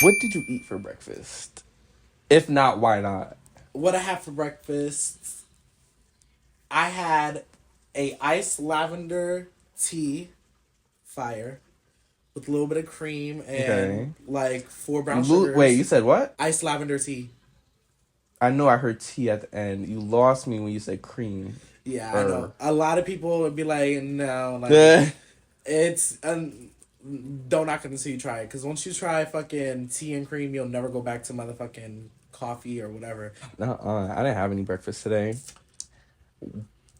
What did you eat for breakfast? If not, why not? What I had for breakfast, I had a iced lavender tea, fire, with a little bit of cream and Okay. like 4 brown Wait, you sugars. said what? Iced lavender tea. I know I heard tea at the end. You lost me when you said cream. Yeah, I know. Or A lot of people would be like, no, like yeah. it's don't knock it until you try it. Because once you try fucking tea and cream, you'll never go back to motherfucking coffee or whatever. I didn't have any breakfast today.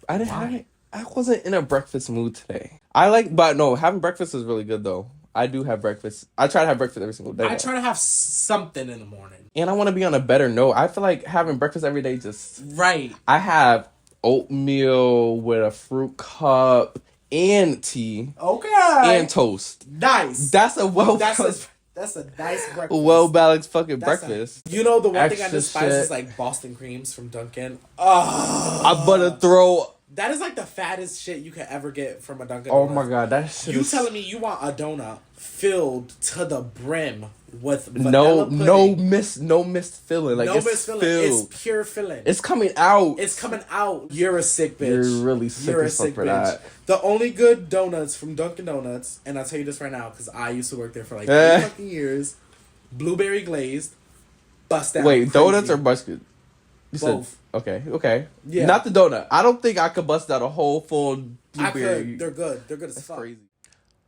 I didn't have Why? it. I wasn't in a breakfast mood today. But no, having breakfast is really good though. I do have breakfast. I try to have breakfast every single day I though. try to have something in the morning. And I want to be on a better note. I feel like having breakfast every day just. Right. I have oatmeal with a fruit cup and tea Okay. and toast. Nice. That's a That's a nice well breakfast. balanced fucking That's a, breakfast. you know the one thing I Extra despise is shit. like Boston creams from Dunkin'. I'm gonna Oh, throw. that is like the fattest shit you could ever get from a Dunkin' Oh my Donuts. god, that shit You is telling me you want a donut filled to the brim with no vanilla pudding? no missed filling. Like No it's misfilling. filled. It's pure filling. It's coming out. It's coming out. You're a sick bitch. You're really sick You're a as fuck sick for bitch. that. The only good donuts from Dunkin' Donuts, and I'll tell you this right now because I used to work there for like 3 Eh. fucking years. Blueberry glazed, bust down. Wait, donuts crazy. or biscuits? You Both. said okay. Yeah. Not the donut. I don't think I could bust out a whole full I blueberry. could. They're good. They're good as That's fuck. crazy.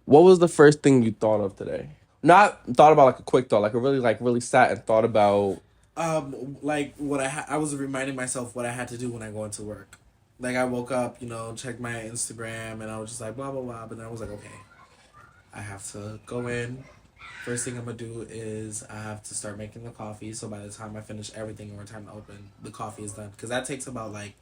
What was the first thing you thought of today? Not thought about like a quick thought, like really sat and thought about. Like what I was reminding myself what I had to do when I go into work. Like I woke up, checked my Instagram, and I was just like blah blah blah. But then I was like, okay, I have to go in. First thing I'm gonna do is I have to start making the coffee. So by the time I finish everything and we're time to open, the coffee is done. Because that takes about like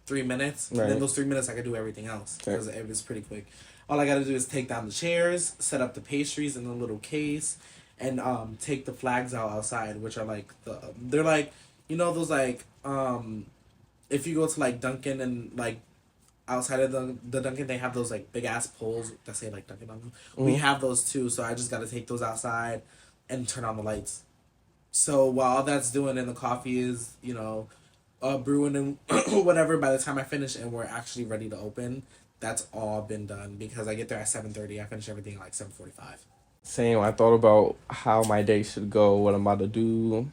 3 minutes. And then Right. those 3 minutes I can do everything else Okay. because it's pretty quick. All I gotta do is take down the chairs, set up the pastries in a little case, and take the flags out outside, which are like they're like those like if you go to like Dunkin' and like outside of the Dunkin', they have those like big ass poles that say like Dunkin' on them. We Mhm. have those too, so I just got to take those outside and turn on the lights. So while all that's doing and the coffee is brewing and whatever, by the time I finish and we're actually ready to open, that's all been done because I get there at 7:30. I finish everything at like 7:45. Same. I thought about how my day should go, what I'm about to do,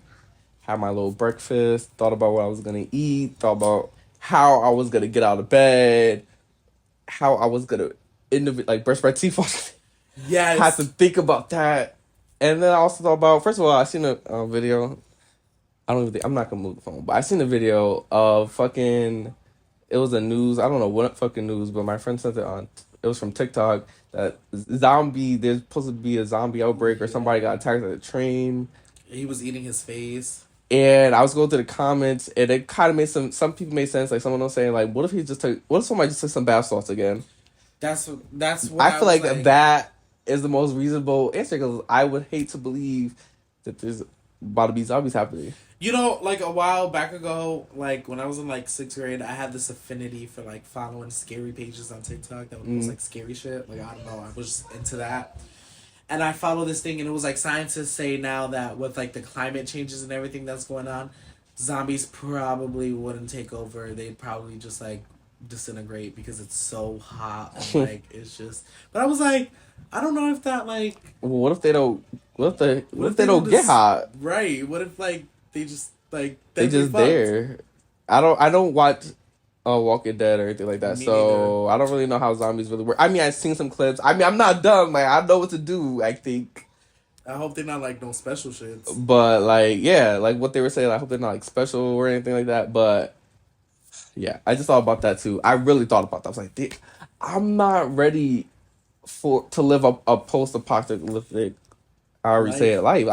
have my little breakfast. Thought about what I was gonna eat. Thought about how I was gonna get out of bed. How I was gonna like brush my teeth. Had to Yes. think about that. And then I also thought about, first of all, I seen a video. I don't even think, I'm not gonna move the phone, but I seen a video of fucking, it was a news, I don't know what fucking news, but my friend sent it on, it was from TikTok, that there's supposed to be a zombie outbreak or somebody got attacked at a train. He was eating his face. And I was going through the comments, and it kind of made some people made sense. Like someone was saying, like, what if somebody just took some bath salts again? That's what I I feel was like that is the most reasonable answer because I would hate to believe that there's about to be zombies happening. Like a while back ago, like when I was in like sixth grade, I had this affinity for like following scary pages on TikTok that would post like scary shit. Like I don't know, I was just into that. And I follow this thing, and it was like scientists say now that with like the climate changes and everything that's going on, zombies probably wouldn't take over. They'd probably just like disintegrate because it's so hot and like it's just. But I was like, I don't know if that like. Well, what if they don't? What if they do don't get this- hot? Right. What if like they just like They then we just fucked? there. I don't watch Walking Dead or anything like that, Me so I don't really know how zombies really work. I mean, I've seen some clips. I mean, I'm not dumb. Like I know what to do. I think. I hope they're not like no special shits. But like, yeah, like what they were saying, I hope they're not like special or anything like that. But yeah, I just thought about that too. I really thought about that. I was like, I'm not ready to live a post-apocalyptic, I already say it, life.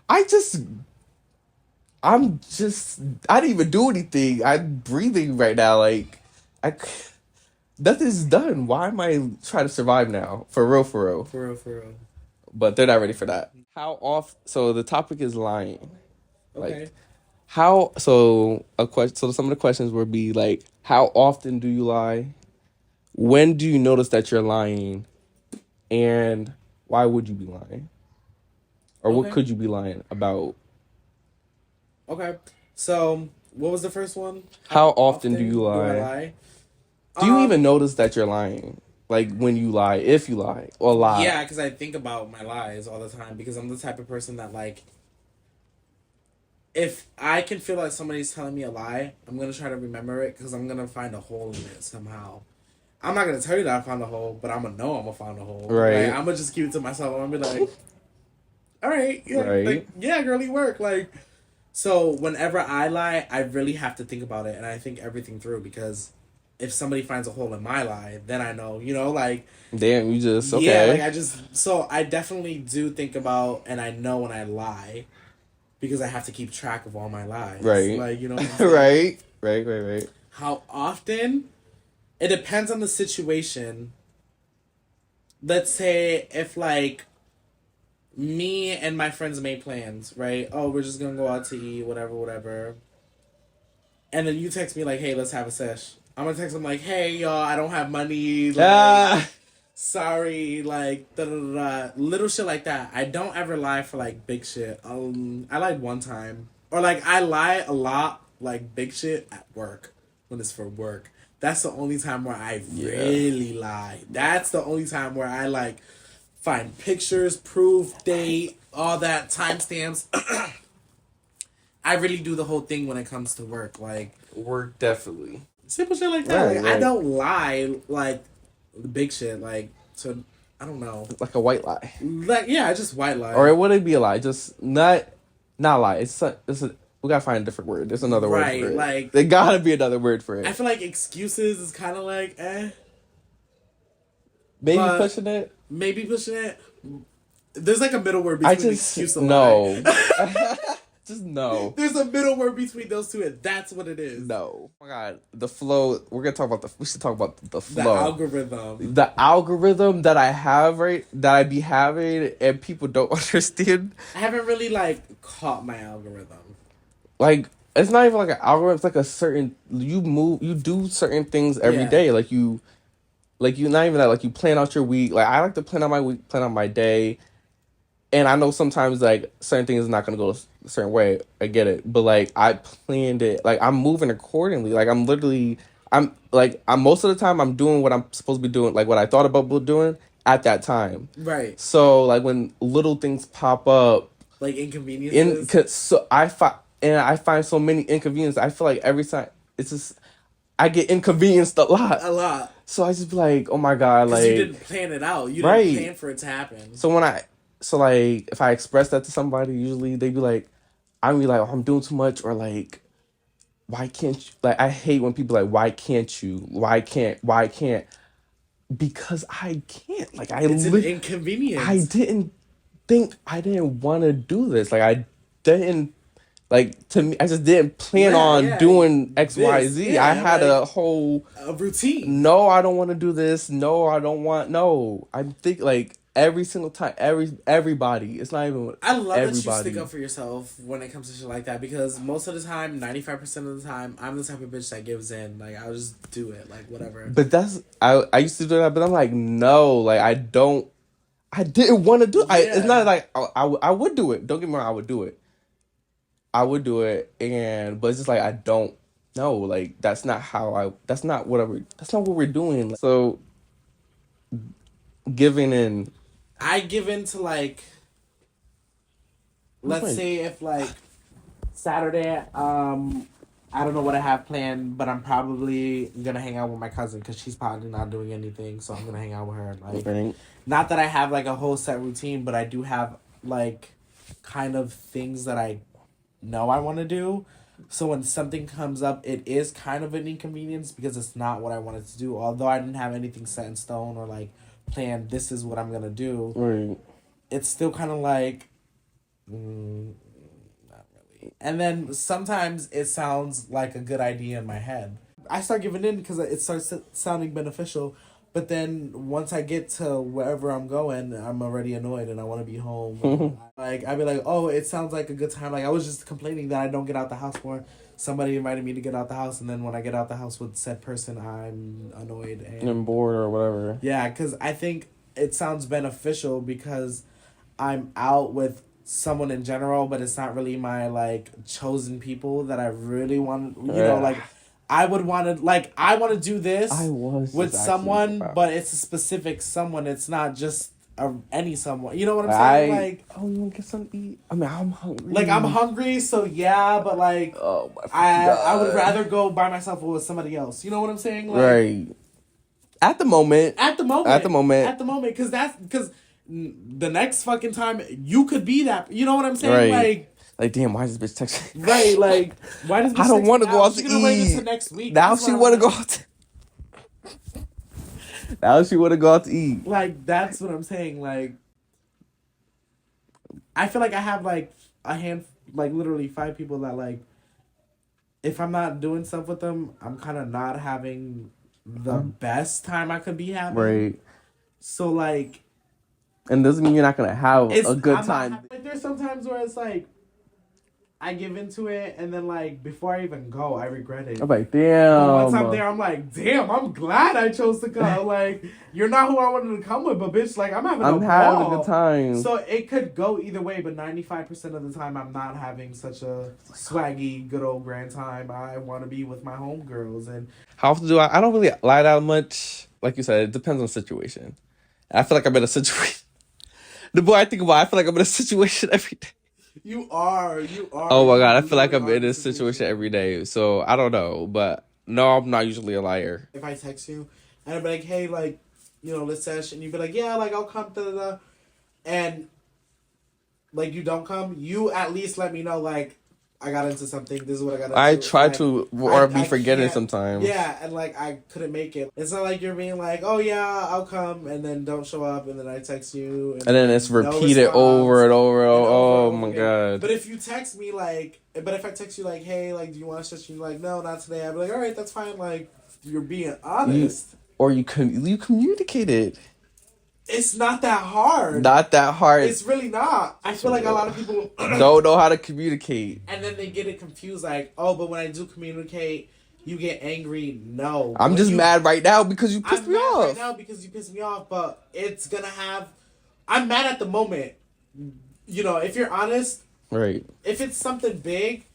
I just, I'm just, I didn't even do anything. I'm breathing right now. Like, I, nothing's done. Why am I trying to survive now? For real, for real. For real, for real. But they're not ready for that. How off? So the topic is lying. Okay. Like, how? So a question. So some of the questions would be like, how often do you lie? When do you notice that you're lying? And why would you be lying? or what Okay. could you be lying about? Okay. So, what was the first one? How How often do you often do I lie? lie? Do you even Um, notice that you're lying? Like when you lie, if you lie, or lie. yeah, because I think about my lies all the time because I'm the type of person that like if I can feel like somebody's telling me a lie, I'm gonna try to remember it because I'm gonna find a hole in it somehow. I'm not gonna tell you that I found a hole, but I'm gonna know I'm gonna find a hole. Like Right. I'm gonna just keep it to myself. I'm gonna be like, all right, yeah, Right. like yeah, girly work. Like so, whenever I lie, I really have to think about it and I think everything through because if somebody finds a hole in my lie, then I know, like Damn, you just yeah, like okay. I just so I definitely do think about and I know when I lie because I have to keep track of all my lies. Right. Like, you know what I'm saying? Right. Right. Right. Right. How often? It depends on the situation. Let's say if like me and my friends made plans, right? Oh, we're just gonna go out to eat, whatever, whatever. And then you text me like, "Hey, let's have a sesh." I'm gonna text them like, "Hey, y'all, I don't have money. Like, Ah. sorry, like, da da da, little shit like that." I don't ever lie for like big shit. I lied one time, or like I lie a lot, like big shit at work when it's for work. That's the only time where I Yeah. really lie. That's the only time where I like find pictures, proof, date, all that timestamps. I really do the whole thing when it comes to work, like Work definitely. simple shit like that. Right. Like I Right. don't lie like the big shit. Like so, I don't know. Like a white lie. Like yeah, I just white lie. Or it wouldn't be a lie. Just not lie. We gotta find a different word. There's another word for Right, it. like There gotta be another word for I it. feel like excuses is kind of like Maybe but pushing it. maybe pushing it. There's like a middle word I between excuse just and lie. no. Just no. There's a middle word between those two, and that's what it is. No. Oh my God. The flow. We're gonna talk about the. We should talk about the The flow. algorithm. The algorithm that I have that I be having and people don't understand. I haven't really like caught my algorithm. Like it's not even like an algorithm. It's like a certain you do certain things every Yeah. day. Like you not even that. Like you plan out your week. Like I like to plan out my week, plan out my day. And I know sometimes like certain things is not gonna go a certain way. I get it, but like I planned it. Like I'm moving accordingly. Like I'm most of the time I'm doing what I'm supposed to be doing. Like what I thought about doing at that time. Right. So like when little things pop up, Like inconveniences. I find so many inconveniences. I feel like every time it's just I get inconvenienced a lot. A lot. So I just be like, oh my God, Because like you didn't plan it out. You right. didn't plan for it to happen. So like if I express that to somebody, usually they be like, I'm be like, oh, I'm doing too much, or like, why can't you? Like I hate when people like, why can't you? Why can't? Because I can't. Like It's an inconvenience. I didn't want to do this. Like I didn't like to me. I just didn't plan on doing X, Y, Z. Yeah, I had like, a whole a routine. no, I don't want to do this. No, I don't want. No, I think like every single time, everybody. It's not even. I love that you everybody. stick up for yourself when it comes to shit like that because most of the time, 95% of the time, I'm the type of bitch that gives in. Like, I'll just do it. Like, whatever. But I used to do that, but I'm like, no, like I didn't want to do it. It's not like I would do it. Don't get me wrong, I would do it. But it's just like I don't know. Like that's not that's not what we're doing. So giving in. I give in to, like, let's say if, like, Saturday, I don't know what I have planned, but I'm probably gonna hang out with my cousin because she's probably not doing anything, so I'm gonna hang out with her. Like, Right. not that I have like a whole set routine, but I do have like kind of things that I know I want to do. So when something comes up, it is kind of an inconvenience because it's not what I wanted to do. Although I didn't have anything set in stone or like planned, this is what I'm gonna do. Right. It's still kind of like. And then sometimes it sounds like a good idea in my head. I start giving in because it starts sounding beneficial. But then once I get to wherever I'm going, I'm already annoyed and I want to be home. Like, I'd be like, oh, it sounds like a good time. Like, I was just complaining that I don't get out the house more. Somebody invited me to get out the house. And then when I get out the house with said person, I'm annoyed. And bored or whatever. Yeah, because I think it sounds beneficial because I'm out with someone in general, but it's not really my like chosen people that I really want. You know, like I would want to like I want to do I this was with just asking someone, about. but it's a specific someone. It's not just any someone. You know what I'm saying? I Like, oh, you want to get something to eat? I mean, I'm hungry. like I'm hungry, so yeah, but like Oh my I would God. rather go by myself or with somebody else. You know what I'm saying? Like, Right. At the moment. At the moment. At the moment. At the moment, because the next fucking time you could be that. You know what I'm saying? Right. Like, damn, why is this bitch texting? Right. Like, why does I don't want to go out to She's gonna wait eat. until next week. Now That's she what want to I'm go like. out. Now she want to go out to eat. Like, that's what I'm saying. Like, I feel like I have like like literally 5 people that like, if I'm not doing stuff with them, I'm kind of not having the best time I could be having. Right. So like, and doesn't mean you're not gonna have a good time. Like, there's sometimes where it's like, I give into it, and then like before I even go, I regret it. I'm like, damn. Once I'm there, I'm like, damn, I'm glad I chose to come. Like, you're not who I wanted to come with, but bitch, like I'm having a good time. So it could go either way, but 95% of the time, I'm not having such a swaggy, good old grand time. I want to be with my homegirls. And how often do I don't really lie that much. Like you said, it depends on the situation. I feel like I'm in a situation. The more I think about it, I feel like I'm in a situation every day. You are. Oh my God, I feel like I'm in this situation every day. So I don't know, but no, I'm not usually a liar. If I text you and I'd be like, hey, like, you know, let's sesh, and you'd be like, yeah, like I'll come, da da da, and like you don't come, you at least let me know, like, I got into something. This is what I got into. I try like, to, or be forgetting can't- sometimes. Yeah, and like I couldn't make it. It's not like you're being like, oh yeah, I'll come, and then don't show up, and then I text you, and then it's no repeated response, over and over. and Oh over my again. God. But if you text me like, but if I text you like, hey, like, do you want to? You're like, no, not today. I'd be like, all right, that's fine. Like, you're being honest. You communicated. It's not that hard. Not that hard. It's really not. I feel like a lot of people don't know how to communicate. And then they get it confused like, oh, but when I do communicate, you get angry. No. I'm just mad right now because you pissed I'm me mad off. right now because you pissed me off, but it's gonna have... I'm mad at the moment. You know, if you're honest... Right. If it's something big,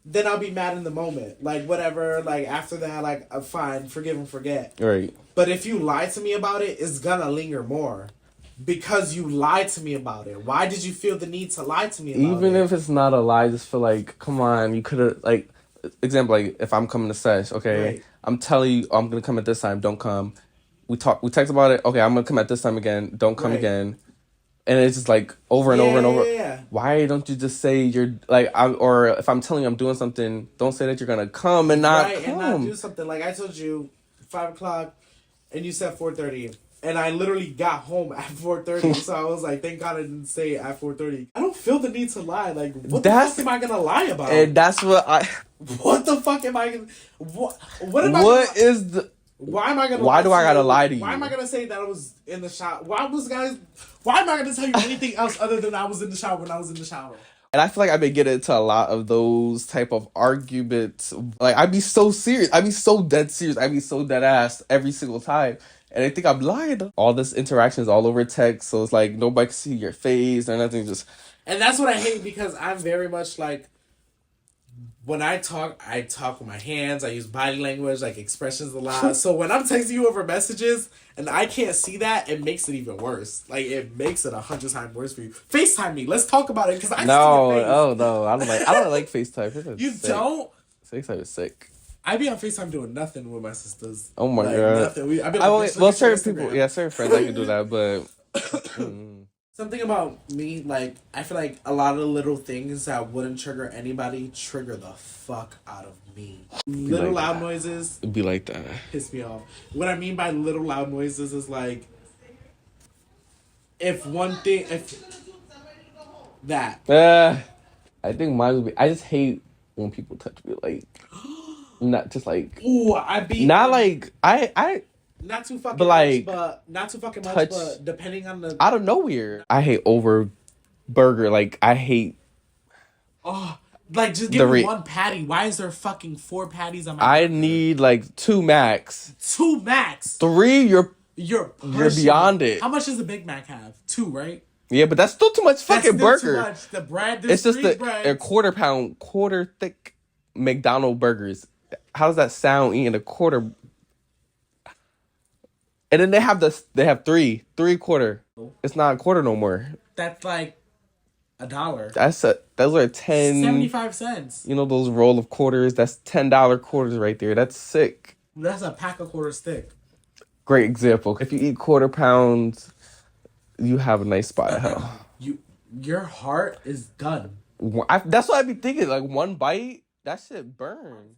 then I'll be mad in the moment. Like, whatever, like, after that, like, I'm fine, forgive and forget. Right. But if you lie to me about it, it's gonna linger more. Because you lied to me about it. Why did you feel the need to lie to me about it? Even if it's not a lie, I just feel like, come on, you could have, like, example, like, if I'm coming to sesh, okay, Right. I'm telling you, I'm going to come at this time, don't come. We text about it, okay, I'm going to come at this time again, don't come again. And it's just like over and over and over. Yeah. Why don't you just say you're like, or if I'm telling you I'm doing something, don't say that you're gonna come and not come. And not do something. Like I told you, 5:00, and you said 4:30, and I literally got home at 4:30. So I was like, thank God I didn't say it at 4:30. I don't feel the need to lie. Like, what the fuck am I gonna lie about? And that's what What the fuck am I gonna? What am I? What is the? Why am I gonna? Why do I gotta lie to you? Why am I gonna say that I was in the shower? Why am I gonna tell you anything else other than I was in the shower when I was in the shower? And I feel like I've been getting into a lot of those type of arguments. Like I'd be so serious. I'd be so dead serious. I'd be so dead ass every single time. And I think I'm lying. All this interaction is all over text, so it's like nobody can see your face or nothing. Just and that's what I hate because I'm very much like. When I talk with my hands. I use body language, like expressions a lot. So when I'm texting you over messages and I can't see that, it makes it even worse. Like it makes it 100 times worse for you. FaceTime me. Let's talk about it because I see your face. Oh no, I don't like FaceTime. You sick. don't? FaceTime is sick. I be on FaceTime doing nothing with my sisters. Oh my God. Nothing. I be like, certain people, certain friends I can do that, but. Something about me, like, I feel like a lot of little things that wouldn't trigger anybody trigger the fuck out of me. Little loud noises. It'd be like that. Piss me off. What I mean by little loud noises is like, if that. I think mine would be, I just hate when people touch me, like, not just like. Ooh, not like, not too fucking but like, much, but not too fucking much, but depending on the... Out of nowhere. I hate over burger. Like, I hate... Oh, like, just give me one patty. Why is there fucking 4 patties on my burger? Need, like, 2 max. 2 max? 3, you're beyond it. How much does a Big Mac have? 2, right? Yeah, but that's still too much That's fucking still too burger. much. The bread, It's just freeze a bread. quarter pound, quarter thick McDonald burgers. How does that sound eating a quarter? And then they have three quarter. It's not a quarter no more. That's like $1. Those are 10. 75 cents. You know those roll of quarters? That's $10 quarters right there. That's sick. That's a pack of quarters thick. Great example. If you eat quarter pounds, you have a nice spot of hell. Your heart is done. That's what I be thinking. Like one bite, that shit burn.